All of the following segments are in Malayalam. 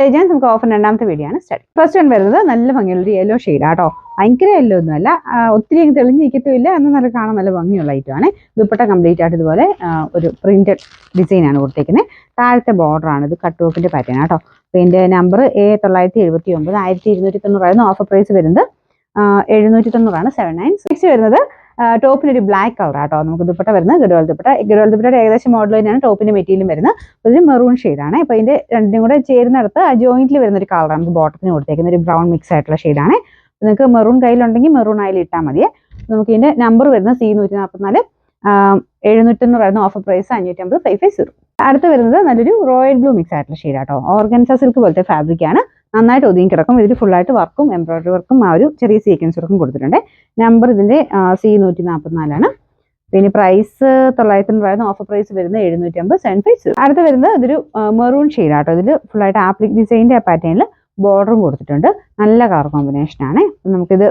നമുക്ക് ഓഫർ രണ്ടാമത്തെ വീഡിയോ ആണ് സ്റ്റാർട്ട്. ഫസ്റ്റ് വൺ വരുന്നത് നല്ല ഭംഗിയുള്ളൊരു യെല്ലോ ഷെയ്ഡാണ് കേട്ടോ. ഭയങ്കര യെല്ലോ ഒന്നുമല്ല, ഒത്തിരി അങ്ങ് തെളിഞ്ഞിരിക്കത്തുമില്ല, എന്നാൽ നല്ല കാണാൻ നല്ല ഭംഗിയുള്ള ഐറ്റമാണ്. ദുപ്പട്ട കംപ്ലീറ്റ് ആയിട്ട് ഇതുപോലെ ഒരു പ്രിന്റഡ് ഡിസൈനാണ് കൊടുത്തേക്കുന്നത്. താഴത്തെ ബോർഡറാണ് ഇത്, കട്ട് വർക്കിന്റെ പാറ്റേൺ കേട്ടോ. പിന്നെ നമ്പർ A979 1290 ഓഫർ പ്രൈസ് വരുന്നത് 790 79. വരുന്നത് ടോപ്പിനൊരു ബ്ലാക്ക് കളർ ആട്ടോ. നമുക്ക് ദുപ്പട്ട വരുന്നത് ഗഡ്വാൾ ദുപ്പട്ടയുടെ ഏകദേശം മോഡൽ തന്നെയാണ് ടോപ്പിന്റെ മെറ്റീരിയലും വരുന്നത്. ഒരു മെറൂൺ ഷെയ്ഡാണ്. അപ്പോൾ ഇതിന്റെ രണ്ടിനും കൂടെ ചേരുന്നിടത്ത് ആ ജോയിന്റിൽ വരുന്ന ഒരു കളറാണ് നമുക്ക് ബോട്ടത്തിന് കൊടുത്തേക്കുന്ന ഒരു ബ്രൗൺ മിക്സ് ആയിട്ടുള്ള ഷെയ്ഡാണ്. നിങ്ങൾക്ക് മെറൂൺ കയ്യിലുണ്ടെങ്കിൽ മെറൂൺ ആയാലും ഇട്ടാൽ മതിയെ. നമുക്ക് ഇതിന്റെ നമ്പർ വരുന്നത് C144 790 ഓഫർ പ്രൈസ് 550 550. അടുത്ത് വരുന്നത് നല്ലൊരു റോയൽ ബ്ലൂ മിക്സ് ആയിട്ടുള്ള ഷെയ്ഡാട്ടോ. ഓർഗൻസ സിൽക്ക് പോലത്തെ ഫാബ്രിക് ആണ്, നന്നായിട്ട് ഒതുങ്ങി കിടക്കും. ഇതിൽ ഫുള്ളായിട്ട് വർക്കും എംബ്രോയിഡറി വർക്കും ആ ഒരു ചെറിയ സീക്വൻസ് വർക്കും കൊടുത്തിട്ടുണ്ട്. നമ്പർ ഇതിന്റെ C144. പിന്നെ പ്രൈസ് 990 ഓഫർ പ്രൈസ് വരുന്നത് 750 75. അടുത്ത് വരുന്നത് ഇതൊരു മെറൂൺ ഷെയ്ഡാട്ടോ. ഇതിൽ ഫുള്ളായിട്ട് ആപ്ലിക് ഡിസൈനിന്റെ പാറ്റേണിൽ ബോർഡറും കൊടുത്തിട്ടുണ്ട്. നല്ല കളർ കോമ്പിനേഷൻ ആണ്. നമുക്കിത്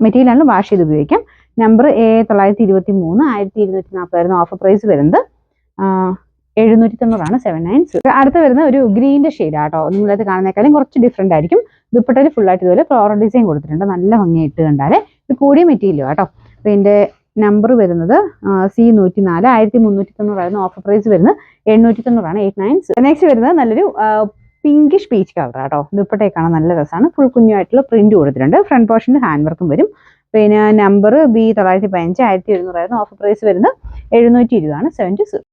മെറ്റീരിയലാണ് വാഷ് ചെയ്ത് ഉപയോഗിക്കാം. നമ്പർ A923 1240 ഓഫർ പ്രൈസ് വരുന്നത് 790 79. അടുത്ത് വരുന്ന ഒരു ഗ്രീൻ്റെ ഷെയ്ഡാട്ടോ. നിങ്ങളത് കാണുന്നേക്കാളും കുറച്ച് ഡിഫറെന്റ് ആയിരിക്കും. ദുപ്പട്ടയിൽ ഫുള്ളായിട്ട് ഇതുപോലെ ഫ്ലോറൽ ഡിസൈൻ കൊടുത്തിട്ടുണ്ട്. നല്ല ഭംഗിയായിട്ട് കണ്ടാലേ. ഇത് കൂടിയ മെറ്റീരിയലും കേട്ടോ. അപ്പോൾ ഇതിന്റെ നമ്പർ വരുന്നത് C104 1390 ഓഫർ പ്രൈസ് വരുന്നത് 890 89. നെക്സ്റ്റ് വരുന്നത് നല്ലൊരു പിങ്കിഷ് പീച്ച് കളർ കേട്ടോ. ദുപ്പട്ടയെ കാണാൻ നല്ല രസമാണ്. ഫുൾ കുഞ്ഞുമായിട്ടുള്ള പ്രിന്റ് കൊടുത്തിട്ടുണ്ട്. ഫ്രണ്ട് പോർഷനിൽ ഹാൻഡ് വർക്കും വരും. പിന്നെ നമ്പർ B915 1700 ഓഫർ പ്രൈസ് വരുന്നത് 720 70.